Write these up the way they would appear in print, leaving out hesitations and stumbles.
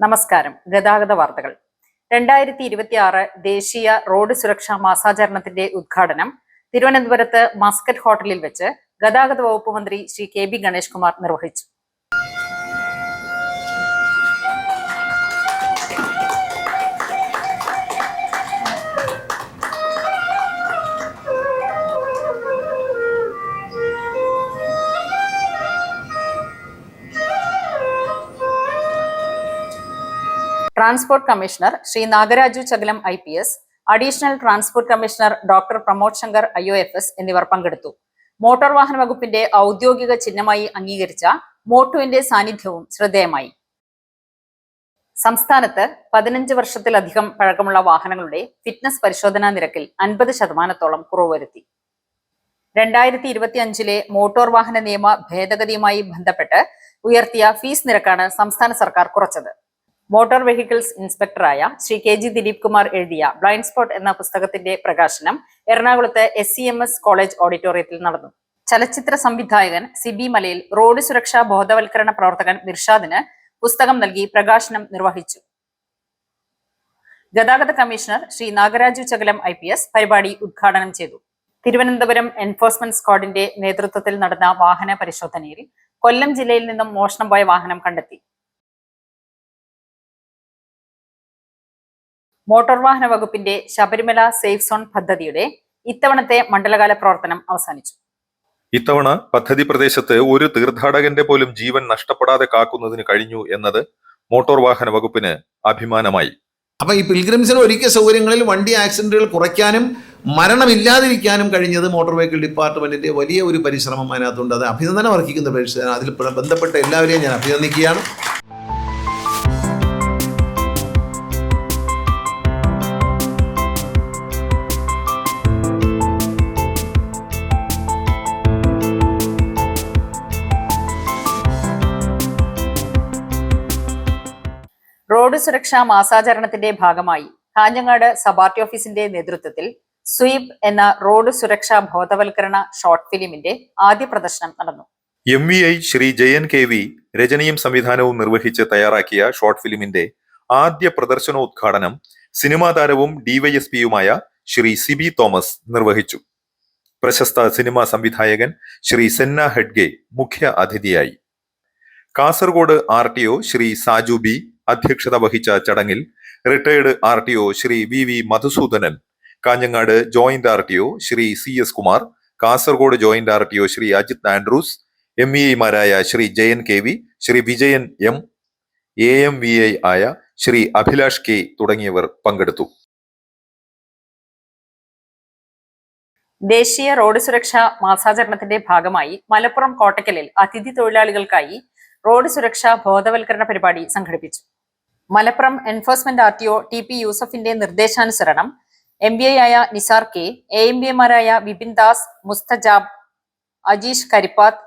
നമസ്കാരം. ഗതാഗത വാർത്തകൾ. 2026 ദേശീയ റോഡ് സുരക്ഷാ മാസാചരണത്തിന്റെ ഉദ്ഘാടനം തിരുവനന്തപുരത്ത് മസ്കറ്റ് ഹോട്ടലിൽ വെച്ച് ഗതാഗത വകുപ്പ് മന്ത്രി ശ്രീ കെ.ബി. ഗണേഷ് കുമാർ നിർവഹിച്ചു. Transport commissioner Shri Nagaraju Chakilam IPS, additional transport commissioner doctor Pramod Shankar IOFS എന്നിവർ പങ്കെടുത്തു. മോട്ടോർ വാഹന വകുപ്പിന്റെ ഔദ്യോഗിക ചിഹ്നമായി അംഗീകരിച്ച മോട്ടുവിന്റെ സാന്നിധ്യവും ശ്രദ്ധേയമായി. സംസ്ഥാനത്ത് 15 വർഷത്തിലധികം പഴക്കമുള്ള വാഹനങ്ങളുടെ ഫിറ്റ്നസ് പരിശോധനാ നിരക്കിൽ 50% കുറവ് വരുത്തി. 2025 മോട്ടോർ വാഹന നിയമ ഭേദഗതിയുമായി ബന്ധപ്പെട്ട് ഉയർത്തിയ ഫീസ് നിരക്കാണ് സംസ്ഥാന സർക്കാർ കുറച്ചത്. മോട്ടോർ വെഹിക്കിൾസ് ഇൻസ്പെക്ടറായ ശ്രീ KG ദിലീപ് കുമാർ എഴുതിയ ബ്ലൈൻഡ് സ്പോട്ട് എന്ന പുസ്തകത്തിന്റെ പ്രകാശനം എറണാകുളത്ത് SCMS കോളേജ് ഓഡിറ്റോറിയത്തിൽ നടന്നു. ചലച്ചിത്ര സംവിധായകൻ സിബി മലയിൽ റോഡ് സുരക്ഷാ ബോധവൽക്കരണ പ്രവർത്തകൻ മിർഷാദിന് പുസ്തകം നൽകി പ്രകാശനം നിർവഹിച്ചു. ഗതാഗത കമ്മീഷണർ ശ്രീ നാഗരാജു ചകലം IPS പരിപാടി ഉദ്ഘാടനം ചെയ്തു. തിരുവനന്തപുരം എൻഫോഴ്സ്മെന്റ് സ്ക്വാഡിന്റെ നേതൃത്വത്തിൽ നടന്ന വാഹന പരിശോധനയിൽ കൊല്ലം ജില്ലയിൽ നിന്നും മോഷണം പോയ വാഹനം കണ്ടെത്തി. മോട്ടോർ വാഹന വകുപ്പിന്റെ ശബരിമല സേഫ് സോൺ പദ്ധതിയുടെ ഇത്തവണത്തെ മണ്ഡലകാല പ്രവർത്തനം അവസാനിച്ചു. ഇത്തവണ പദ്ധതി പ്രദേശത്ത് ഒരു തീർത്ഥാടകന്റെ പോലും ജീവൻ നഷ്ടപ്പെടാതെ കാക്കുന്നതിന് കഴിഞ്ഞു എന്നത് മോട്ടോർ വാഹന വകുപ്പിന് അഭിമാനമായി. അപ്പൊ ഈ പിൽഗ്രിംസിന് ഒരുക്കിയ സൗകര്യങ്ങളിൽ വണ്ടി ആക്സിഡന്റുകൾ കുറയ്ക്കാനും മരണമില്ലാതിരിക്കാനും കഴിഞ്ഞത് മോട്ടോർ വെഹിക്കിൾ ഡിപ്പാർട്ട്മെന്റിന്റെ വലിയ ഒരു പരിശ്രമം അതിനകത്തുണ്ട്. അത് അഭിനന്ദനം അർഹിക്കുന്ന പരിശ്രമം. അതിൽ ബന്ധപ്പെട്ട എല്ലാവരെയും ഞാൻ അഭിനന്ദിക്കുകയാണ്. റോഡ് സുരക്ഷാ മാസാചരണത്തിന്റെ ഭാഗമായി കാഞ്ഞങ്ങാട് സബ് RT ഓഫീസിന്റെ നേതൃത്വത്തിൽ സ്വീപ് എന്ന റോഡ് സുരക്ഷാ ബോധവൽക്കരണ ഷോർട്ട് ഫിലിമിന്റെ ആദ്യ പ്രദർശനം നടന്നു. MVI ശ്രീ ജയൻ KV രചനയും സംവിധാനവും നിർവഹിച്ച് തയ്യാറാക്കിയ ഷോർട്ട് ഫിലിമിന്റെ ആദ്യ പ്രദർശനോദ്ഘാടനം സിനിമാ താരവും DYSPയുമായ ശ്രീ സിബി തോമസ് നിർവഹിച്ചു. പ്രശസ്ത സിനിമാ സംവിധായകൻ ശ്രീ സെന്ന ഹെഡ്ഗെ മുഖ്യ അതിഥിയായി. കാസർഗോഡ് RTO ശ്രീ സാജു B അധ്യക്ഷത വഹിച്ച ചടങ്ങിൽ retired RTO Shri VV Madhusoodanan, Kanhangad joint RTO Shri CS Kumar, Kasaragod joint RTO Shri Ajith Andrews, MEIമാരായ Shri Jayan KV, Shri Vijayan M, AMVI ആയ ശ്രീ അഭിലാഷ് K തുടങ്ങിയവർ പങ്കെടുത്തു. ദേശീയ റോഡ് സുരക്ഷാ മാസാചരണത്തിന്റെ ഭാഗമായി മലപ്പുറം കോട്ടക്കലിൽ അതിഥി തൊഴിലാളികൾക്കായി റോഡ് സുരക്ഷാ ബോധവൽക്കരണ പരിപാടി സംഘടിപ്പിച്ചു. മലപ്പുറം എൻഫോഴ്സ്മെന്റ് RTO TP യൂസഫിന്റെ നിർദ്ദേശാനുസരണം MVI ആയ നിസാർ K, AMVമാരായ വിപിൻ ദാസ്, മുസ്തജാബ്, അജീഷ് കരിപ്പാത്ത്,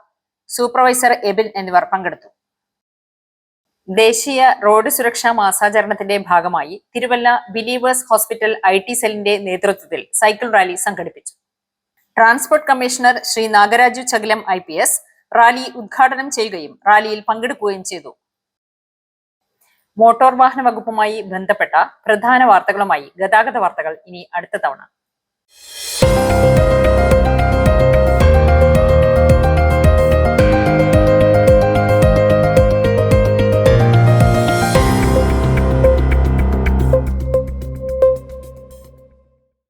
സൂപ്പർവൈസർ എബിൻ എന്നിവർ പങ്കെടുത്തു. ദേശീയ റോഡ് സുരക്ഷാ മാസാചരണത്തിന്റെ ഭാഗമായി തിരുവല്ല ബിലീവേഴ്സ് ഹോസ്പിറ്റൽ IT സെല്ലിന്റെ നേതൃത്വത്തിൽ സൈക്കിൾ റാലി സംഘടിപ്പിച്ചു. Transport commissioner Shri Nagaraju Chakilam IPS rally ഉദ്ഘാടനം ചെയ്യുകയും റാലിയിൽ പങ്കെടുക്കുകയും ചെയ്തു. മോട്ടോർ വാഹന വകുപ്പുമായി ബന്ധപ്പെട്ട പ്രധാന വാർത്തകളുമായി ഗതാഗത വാർത്തകൾ ഇനി അടുത്ത തവണ.